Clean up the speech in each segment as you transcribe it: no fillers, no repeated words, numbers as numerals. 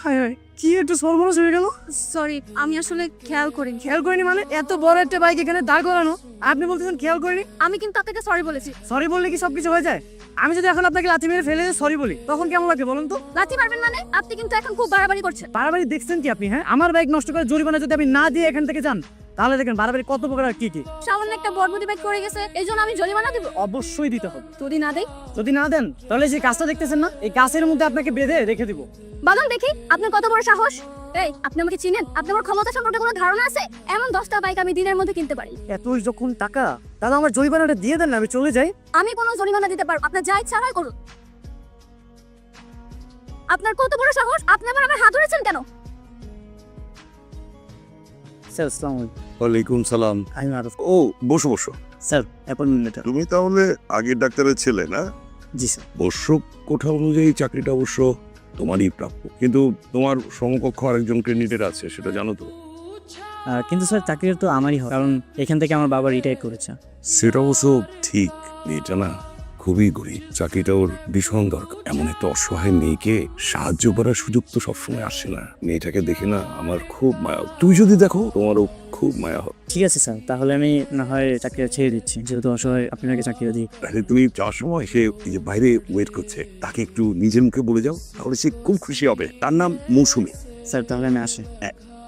হায় হায়, কি একটু সর্বনাশ হয়ে গেল। সরি, আমি আসলে খেয়াল করিনি। খেয়াল করিনি মানে? এত বড় একটা বাইক এখানে দাঁড় করানো, আপনি বলতেছেন খেয়াল করিনি? আমি কিন্তু আপনাকে সরি বলেছি। সরি বললে কি সবকিছু হয়ে যায়? আমি যদি এখন আপনাকে লাথি মেরে ফেলে সরি বলি, তখন কেমন লাগবে বলুন তো? লাথি মারবেন মানে? আপনি কিন্তু এখন খুব বাড়াবাড়ি করছেন। বাড়াবাড়ি দেখছেন কি আপনি? হ্যাঁ, আমার বাইক নষ্ট করে জরিমানা যদি আপনি না দিয়ে এখান থেকে যান, তাহলে দেখেন বাড়াবাড়ি কত প্রকার আর কি কি। সামান্য একটা বরবটি ব্যাগ পড়ে গেছে, এই জন্য আমি জরিমানা দিব? অবশ্যই দিতে হবে। যদি না দেই? যদি না দেন তাহলে যে গাছটা দেখতেছেন না, এই গাছের মধ্যে আপনাকে বেঁধে রেখে দিব। বাদল, দেখি আপনার কত বড় সাহস। এই, আপনি আমাকে চিনেন? আপনার আমার ক্ষমতা সম্পর্কে কোনো ধারণা আছে? এমন 10টা বাইক আমি দিনের মধ্যে কিনতে পারি। এতই যখন টাকা, তাহলে আমার জরিমানাটা দিয়ে দেন না, আমি চলে যাই। আমি কোনো জরিমানা দিতে পারবো, আপনার যা ইচ্ছা হয় করুন। আপনার কত বড় সাহস? আপনি আমার হাত ধরেছেন কেন? স্যার আসসালামু আলাইকুম। ওয়ালাইকুম সালাম। আমি আরফ। ও, বসো বসো। Sir appointment letter. তুমি তাহলে আগের ডাক্তারের ছেলে না? জি স্যার। অবশ্য কোঠা অনুযায়ী চাকরিটা অবশ্য তোমারই প্রাপ্য, কিন্তু তোমার সমকক্ষ আরেকজন ক্যান্ডিডেট আছে, সেটা জানো তো? কিন্তু স্যার চাকরিটা তো আমারই হয়, কারণ এখান থেকে আমার বাবা রিটায়ার করেছে। সেটা অবশ্য ঠিক। মেয়েটা না খুবই গরিব, চাকরিটা ওর ভীষণ দরকার। এমন একটা অসহায় মেয়েকে সাহায্য করার সুযোগ তো সবসময় আসে না। মেয়েটাকে দেখে না আমার খুব মায়া। তুই যদি দেখো তোমারও খুব মায়া হবে। ঠিক আছে স্যার, তাহলে আমি না হয় চাকরিটা ছেড়ে দিচ্ছি, যেহেতু অসহায় আপনাকে চাকরিটা দিই। তাহলে তুমি যাওয়ার সময় সে এই যে বাইরে ওয়েট করছে, তাকে একটু নিজের মুখে বলে যাও, তাহলে সে খুব খুশি হবে। তার নাম মৌসুমী। স্যার তাহলে আমি আসি।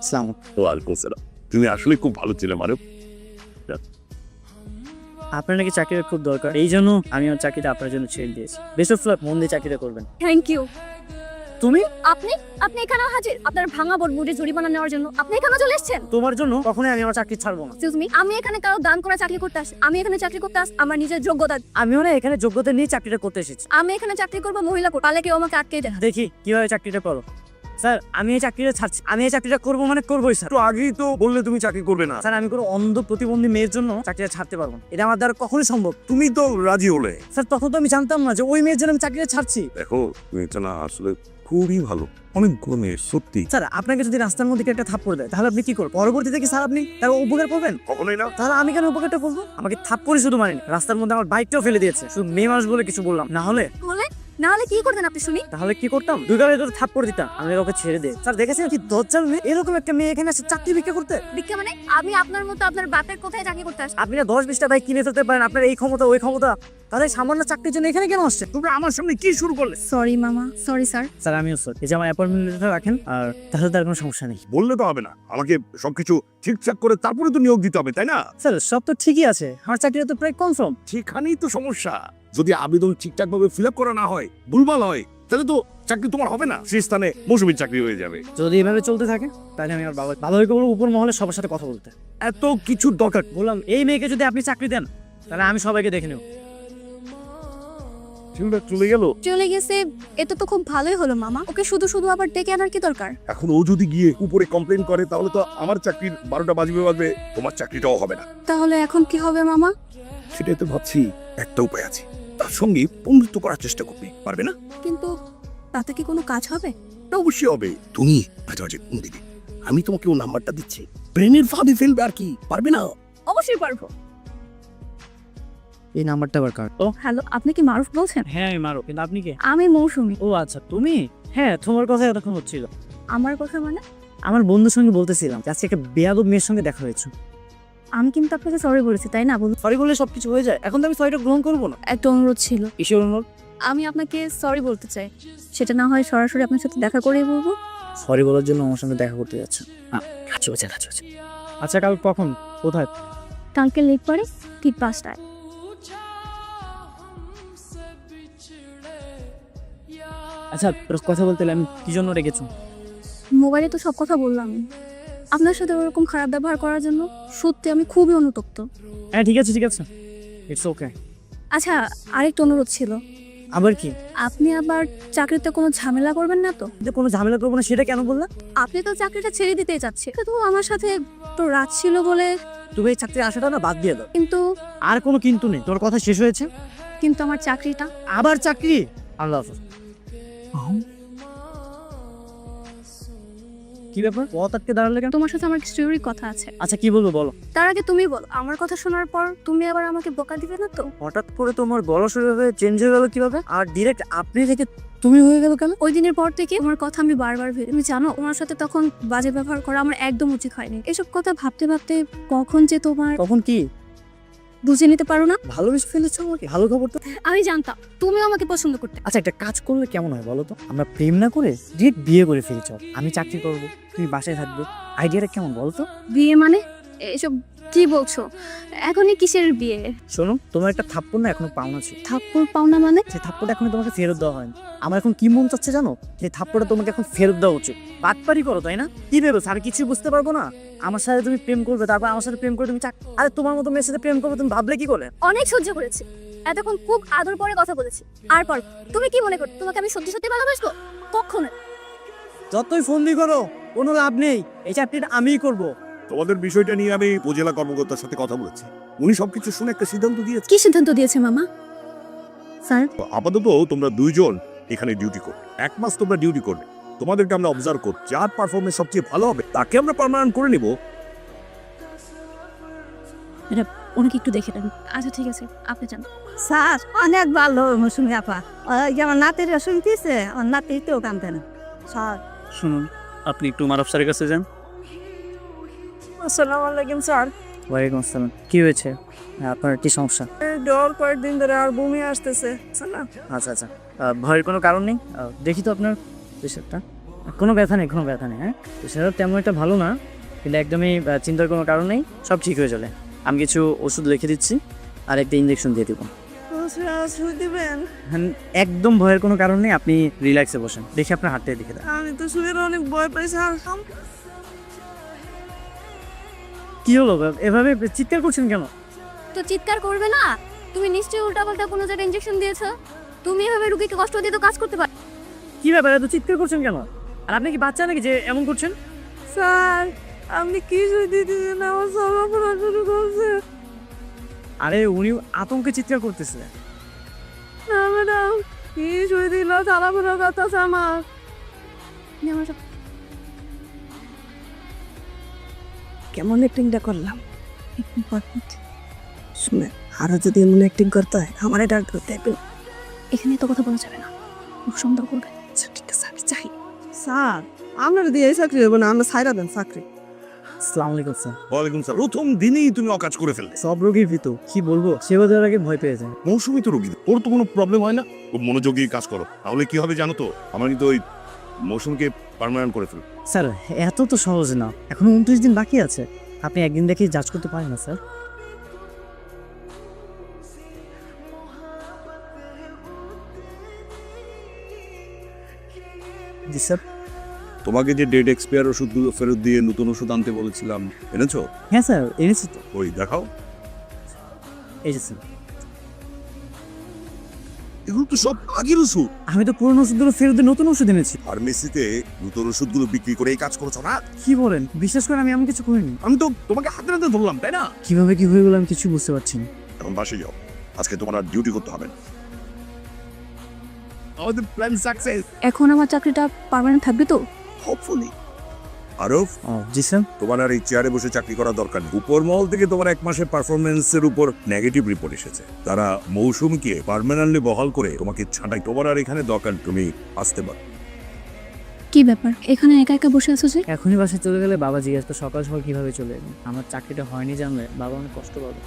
আসসালামু আলাইকুম। ওয়ালাইকুম সালাম। তুমি আসলে খুব ভালো ছেলে মারুফ। আপনার নাকি চাকরিটা খুব দরকার, এই জন্য আমি আমার চাকরিটা আপনার জন্য ছেড়ে দিয়েছি। বেস্ট অফ লাক, মন দিয়ে চাকরিটা করবেন। Thank you. তুমি? আপনি আপনি এখানেও হাজির আপনার ভাঙা বরবটি জরিমানা নেওয়ার জন্য? আপনি এখানে চলে এসেছেন? তোমার জন্য কখনোই আমি আমার চাকরি ছাড়বো না। এক্সকিউজ মি, আমি এখানে কারো দান করে চাকরি করতে আসি? আমি এখানে চাকরি করতে আসি আমার নিজের যোগ্যতা। আমিও না এখানে যোগ্যতা নিয়ে চাকরিটা করতে এসেছি। আমি এখানে চাকরি করবো মহিলা কোটা, পালে কেউ আমাকে আটকে দেয়। দেখি কিভাবে চাকরিটা করো। স্যার আমি এই চাকরিটা ছাড়ছি, আমি এই চাকরিটা করবো মানে করবোই স্যার। তো আগেই তো বললে তুমি চাকরি করবে না। স্যার আমি কোনো অন্ধ প্রতিবন্ধী মেয়ের জন্য চাকরিটা ছাড়তে পারবো না, এটা আমার দ্বারা কখনোই সম্ভব। তুমি তো রাজি হলে। স্যার তখন তো আমি জানতাম না যে ওই মেয়ের জন্য আমি চাকরিটা ছাড়ছি। দেখো মেয়েটা না আসলে খুবই ভালো, অনেক ভালো মেয়ে সত্যি। স্যার আপনাকে যদি রাস্তার মধ্যে কেউ একটা থাপ্পড় দেয়, তাহলে আপনি কি করবেন? পরবর্তীতে কি স্যার আপনি তার উপকার করবেন? কখনোই না। তাহলে আমি কেন উপকারটা করবো? আমাকে থাপ্পড়ই শুধু মারেনি, রাস্তার মধ্যে আমার বাইকটাও ফেলে দিয়েছে, শুধু মেয়ে মানুষ বলে কিছু বললাম না হলে। বলে না হলে কি করতেন আপনি শুনি? তাহলে কি করতাম? দুই গালে তো থাপ্পড় দিতাম, আমি ওকে ছেড়ে দে। স্যার দেখেছেন কি দজ্জাল মেয়ে, এরকম একটা মেয়ে এখানে আসে চাকরি ভিক্ষা করতে। ভিক্ষা মানে? আমি আপনার মতো আপনার বাপের কোথায় চাকরি করতে আসি? আপনি না 10-20টা বাইক কিনে ফেলতে পারেন, আপনার এই ক্ষমতা ওই ক্ষমতা, তাহলে সামান্য চাকরির জন্য এখানে কেন আসছে? তোমরা আমার সামনে কি শুরু করলে? সরি মামা, সরি স্যার। স্যার আমিও স্যার, এই যে আমার অ্যাপয়েন্টমেন্ট লেটার রাখেন, আর তাহলে তার কোনো সমস্যা নেই। বললে তো হবে না, আমাকে সবকিছু ঠিকঠাক করে তারপরে তো নিয়োগ দিতে হবে, তাই না? স্যার সব তো ঠিকই আছে, আমার চাকরিটা তো প্রায় কনফার্ম। সেখানেই তো সমস্যা। যদি আবেদন ঠিকঠাক ভাবে ফিল আপ করা না হয়, ভুলভাল হয়, তাহলে তো চাকরি তোমার হবে না, সেই স্থানে মৌসুমীর চাকরি হয়ে যাবে। যদি এভাবে চলতে থাকে তাহলে আমি আমার বাবাকে বলবো উপর মহলে সবার সাথে কথা বলতে। এত কিছুর দরকার। বললাম এই মেয়েকে যদি আপনি চাকরি দেন, তাহলে আমি সবাইকে দেখে নেব। ছেলেটা চলে গেল। চলে গেছে, এটা তো খুব ভালোই হলো মামা। ওকে শুধু শুধু আবার ডেকে আনার কি দরকার? এখন ও যদি গিয়ে উপরে কমপ্লেন করে, তাহলে তো আমার চাকরির 12টা বাজবে, তোমার চাকরিটাও হবে না। তাহলে এখন কি হবে মামা? সেটাই তো ভাবছি, একটা উপায় আছে। তার সঙ্গে বন্ধুত্ব করার চেষ্টা করবে, পারবে না? কিন্তু তাতে কি কোনো কাজ হবে? না, অবশ্যই হবে। তুমি মাঝে মাঝে ফোন দিবে, আমি তোমাকে ও নাম্বারটা দিচ্ছি, ব্রেনের ফাঁদে ফেলবে আর কি, পারবে না? অবশ্যই পারবো। এই নাম্বারটা আবার কার? ও হ্যালো, আপনি কি মারুফ বলছেন? হ্যাঁ আমি মারো, কিন্তু আপনি কে? আমি মৌসুমী। ও আচ্ছা তুমি। হ্যাঁ তোমার কথা এতক্ষণ হচ্ছিল। আমার কথা মানে? আমার বন্ধুর সঙ্গে বলতেছিলাম যে আজকে একটা বেয়াদব মেয়ের সঙ্গে দেখা হয়েছে। আমি কিন্তু আপনাকে সরি বলেছি, তাই না? বলুন। সরি বললে সবকিছু হয়ে যায়? এখন তো আমি সরিটা গ্রহণ করবো না। একটা অনুরোধ ছিল। কিসের অনুরোধ? আমি আপনাকে সরি বলতে চাই, সেটা না হয় সরাসরি আপনার সাথে দেখা করেই বলবো। সরি বলার জন্য আমার সঙ্গে দেখা করতে যাচ্ছে? আচ্ছা আচ্ছা আচ্ছা আচ্ছা। আচ্ছা কাল কখন, কোথায়? কালকে লেট পারে ঠিক 5টায়। আচ্ছা কথা বলতে হলে আমি কি জন্য রেখেছো? মোবাইলে তো সব কথা বললাম। আপনার সাথে ওরকম খারাপ ব্যবহার করার জন্য সত্যি আমি খুবই অনুতপ্ত। হ্যাঁ ঠিক আছে ইটস ওকে। আচ্ছা, আরেকটা অনুরোধ ছিল। আবার কি? আপনি আবার চাকরিতে কোনো ঝামেলা করবেন না তো? যে কোনো ঝামেলা করবো না সেটা কেন বললা? আপনি তো চাকরিটা ছেড়ে দিতেই চাচ্ছে, কিন্তু আমার সাথে তো রাত ছিল বলে। তুমি এই চাকরি আসাটা না বাদ দিয়ে দাও। কিন্তু আর কোনো কিন্তু নেই, তোর কথা শেষ হয়েছে। কিন্তু আমার চাকরিটা। আবার চাকরি? আল্লাহ হাফেজ। কি ব্যাপার পথ আটকে দাঁড়ালে কেন? তোমার সাথে আমার কিছু জরুরি কথা আছে। আচ্ছা কি বলবো বলো। তার আগে তুমি বলো, আমার কথা শোনার পর তুমি আবার আমাকে বোকা দিবে না তো? হঠাৎ করে তোমার গলা শুরু হয়ে চেঞ্জ হয়ে গেল কিভাবে? আর ডিরেক্ট আপনি থেকে তুমি হয়ে গেল কেন? ওই দিনের পর থেকে তোমার কথা আমি বারবার ভেবে, তুমি জানো তোমার সাথে তখন বাজে ব্যবহার করা আমার একদম উচিত হয়নি। এসব কথা ভাবতে ভাবতে কখন যে তোমার তখন কি বুঝে নিতে পারো না। ভালোবেসে ফেলেছো আমাকে? ভালো খবর তো। আমি জানতাম তুমিও আমাকে পছন্দ করতে। আচ্ছা একটা কাজ করলে কেমন হয় বলো তো? আমরা প্রেম না করে ডিরেক্ট বিয়ে করে ফেলি। চল, আমি চাকরি করব, তুমি বাসায় থাকবে। আইডিয়াটা কেমন বলো তো? বিয়ে মানে? এসব কি বলছো? এখনই কিসের বিয়ে? শোনো, তোমার একটা থাপ্পড় না এখনো পাওনা ছিল। থাপ্পড় পাওনা মানে? সেই থাপ্পড়টা এখন তোমাকে ফেরত দেওয়া হয়নি। আমার এখন কি মন চাচ্ছে জানো? সেই থাপ্পড়টা তোমাকে এখন ফেরত দেওয়া উচিত। বাটপারি করো তাই না? কি ভেবেছো আমি কিছু বুঝতে পারবো না? আমার সাথে তুমি প্রেম করবে, তারপর আমার সাথে প্রেম করে তুমি আরে তোমার মতো মেয়ের সাথে প্রেম করবে তুমি ভাবলে কি করে? অনেক সহ্য করেছি, এতক্ষণ খুব আদর করে কথা বলেছি। আর পর তুমি কি মনে করো তোমাকে আমি সত্যি সত্যি ভালোবাসবো? কখনো। যতই ফন্দি করো কোনো লাভ নেই, এই চাকরিটা আমিই করব। তোমাদের বিষয়টা নিয়ে আমি উপজেলা কর্মকর্তার সাথে কথা বলেছি। উনি সবকিছু শুনে একটা সিদ্ধান্ত দিয়েছে। কি সিদ্ধান্ত দিয়েছে মামা? স্যার আপাতত তোমরা দুইজন এখানে ডিউটি করবে, 1 মাস তোমরা ডিউটি করবে। তোমাদেরকে আমরা অবজার্ভ করব, যার পারফরমেন্স সবচেয়ে ভালো হবে তাকে আমরা পার্মানেন্ট করে নিব। এটা ওনাকে একটু দেখে নেন। আচ্ছা ঠিক আছে, আপনি যান। স্যার অনেক ভালো মৌসুমি আপা। যেমন নাতির শুনতেছে, আমার নাতিতেও কামতে না। স্যার শুনুন, আপনি একটু মারফ স্যারের কাছে যান। আসসালামু আলাইকুম স্যার। ওয়ালাইকুম আসসালাম। কি হয়েছে? আপনার কি সমস্যা? ডর কয়েকদিন ধরে আর বমি আসতেছে। আচ্ছা আচ্ছা, ভয়ের কোনো কারণ নেই। দেখি তো আপনার প্রেশারটা। কোনো ব্যথা নেই, কোনো ব্যথা নেই। হ্যাঁ, প্রেশার তেমন একটা ভালো না, কিন্তু একদমই চিন্তার কোনো কারণ নেই, সব ঠিক হয়ে যাবে। আমি কিছু ওষুধ লিখে দিচ্ছি আর একটা ইঞ্জেকশন দিয়ে দিব। দিবেন? হ্যাঁ, একদম ভয়ের কোনো কারণ নেই, আপনি রিল্যাক্সে বসেন। দেখি আপনার হাতটা দেখে দেন। আমি তো শুয়ে অনেক ভয় পাই স্যার। কি হলো? এভাবে চিৎকার করছেন কেন? তো চিৎকার করবে না? তুমি নিশ্চয়ই উল্টাপাল্টা কোনো জায়গায় ইনজেকশন দিয়েছো। তুমি এভাবে রুগীকে কষ্ট দিয়ে তো কাজ করতে পারো। কি ব্যাপার, এত চিৎকার করছেন কেন? আর আপনি কি বাচ্চা নাকি যে এমন করছেন? স্যার আপনি কি দিতেছেন? আমার সর্বপরা শুরু করছে। আরে উনি আতঙ্কে চিৎকার করতেছে। না ম্যাডাম, কি শুয়ে দিল? তাড়াহুড়ো করতেছে আমার। আমার সব কেমন অ্যাক্টিংটা করলাম শুনে, আরো যদি এমন অ্যাক্টিং করতে হয় আমার এটা করতে হবে। এখানে তো কথা বলা যাবে না, খুব সুন্দর করবে। আচ্ছা ঠিক আছে, আমি চাই। স্যার আপনার দিয়ে এই চাকরি হবে না, আমরা সাইরা দেন চাকরি। আসসালামু আলাইকুম স্যার। ওয়ালাইকুম সালাম। প্রথম দিনেই তুমি অকাজ করে ফেললে। সব রোগীর ভিতর কি বলবো, সেবা দেওয়ার আগে ভয় পেয়ে যায়। মৌসুমি তো রোগী, ওর তো কোনো প্রবলেম হয় না। খুব মনোযোগী কাজ করো, তাহলে কি হবে জানো তো? আমরা কিন্তু ওই মৌসুমকে পার্মানেন্ট করে ফেলবো। স্যার এত তো সহজ না, এখনো 29 দিন বাকি আছে। আপনি একদিন দেখেই জাজ করতে পারেন না স্যার। জি স্যার। তোমাকে যে ডেট এক্সপায়ার ওষুধগুলো ফেরত দিয়ে নতুন ওষুধ আনতে বলেছিলাম, এনেছো? হ্যাঁ স্যার, এনেছি তো। ওই দেখাও। এই যে স্যার, এগুলো তো সব আগের ওষুধ। আমি তো পুরনো ওষুধগুলো ফেরত দিয়ে নতুন ওষুধ এনেছি। ফার্মেসিতে নতুন ওষুধগুলো বিক্রি করে এই কাজ করছো না? কি বলেন? বিশ্বাস করেন আমি এমন কিছু করিনি। আমি তো তোমাকে হাতে হাতে ধরলাম, তাই না? কিভাবে কি হয়ে গেল আমি কিছু বুঝতে পারছি না। এখন বাসে যাও, আজকে তোমার আর ডিউটি করতে হবে না। আমাদের প্ল্যান সাকসেস এখন আমার চাকরিটা পার্মানেন্ট থাকবে তো? হোপফুলি। আরফ, জি স্যার। তোমার আর এই চেয়ারে বসে চাকরি করার দরকার নেই। উপর মহল থেকে তোমার 1 মাসের পারফরমেন্সের উপর নেগেটিভ রিপোর্ট এসেছে। তারা মৌসুমকে পার্মানেন্টলি বহাল করে তোমাকে ছাঁটাই। তোমার আর এখানে দরকার, তুমি আসতে পারো। কি ব্যাপার, এখানে একা একা বসে আছো যে? এখনই বাসায় চলে গেলে বাবা জিজ্ঞাসা সকাল সকাল কিভাবে চলে এলেন। আমার চাকরিটা হয়নি জানলে বাবা অনেক কষ্ট পাবে।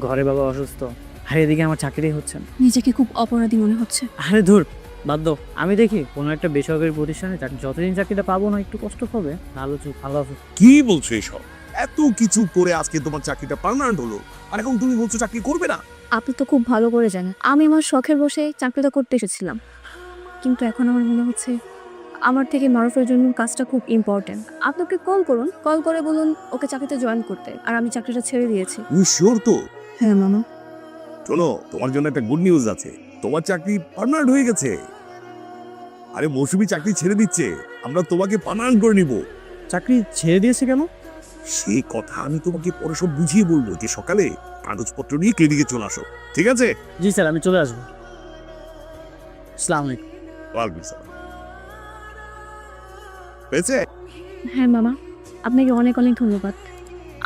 ঘরে বাবা অসুস্থ, আর এদিকে আমার চাকরিটাই হচ্ছে না। নিজেকে খুব অপরাধী মনে হচ্ছে। আরে ধুর, বাদ দাও। আমি দেখি কোনো একটা বেসরকারি প্রতিষ্ঠানে যতদিন চাকরিটা পাবো না একটু কষ্ট হবে, ভালো হবে। কি বলছো এসব? এত কিছু করে আজকে তোমার চাকরিটা পার্মানেন্ট হলো, আর এখন তুমি বলছো চাকরি করবে না? আপনি তো খুব ভালো করে জানেন আমি আমার শখের বসে চাকরিটা করতে এসেছিলাম, কিন্তু এখন আমার মনে হচ্ছে আমার থেকে মারুফের জন্য কাজটা খুব ইম্পর্টেন্ট। আপনাকে কল করুন, কল করে বলুন ওকে চাকরিতে জয়েন করতে, আর আমি চাকরিটা ছেড়ে দিয়েছি। তুমি শিওর তো? হ্যাঁ মামা। শোনো, তোমার জন্য একটা গুড নিউজ আছে, তোমার চাকরি পার্মানেন্ট হয়ে গেছে। আরে মৌসুমি চাকরি ছেড়ে দিচ্ছে, আমরা তোমাকে পার্মানেন্ট করে নিব। চাকরি ছেড়ে দিয়েছে কেন? সেই কথা আমি তোমাকে পরে সব বুঝিয়ে বলবো, যে সকালে কাগজপত্র নিয়ে ক্লিনিকে চলে আসো, ঠিক আছে? জি স্যার, আমি চলে আসবো। আসসালামু আলাইকুম। ওয়ালাইকুম সালাম। পেয়েছে? হ্যাঁ মামা, আপনাকে অনেক অনেক ধন্যবাদ।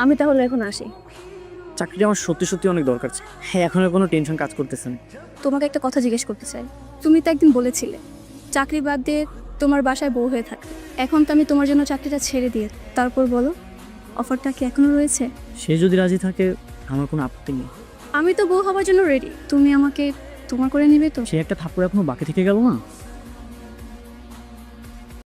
আমি তাহলে এখন আসি। চাকরিটা আমার সত্যি সত্যি অনেক দরকার ছিল। হ্যাঁ, এখন আর কোনো টেনশন কাজ করতেছে না। তোমাকে একটা কথা জিজ্ঞেস করতে চাই। তুমি তো একদিন বলেছিলে চাকরি বাদ দিয়ে তোমার বাসায় বউ হয়ে থাকতে। এখন তো আমি তোমার জন্য চাকরিটা ছেড়ে দিয়ে, তারপর বলো অফারটা কি এখনো রয়েছে? সে যদি রাজি থাকে আমার কোনো আপত্তি নেই। আমি তো বউ হওয়ার জন্য রেডি। তুমি আমাকে তোমার করে নেবে তো? সে একটা থাপ্পড় এখনো বাকি থেকে গেল না।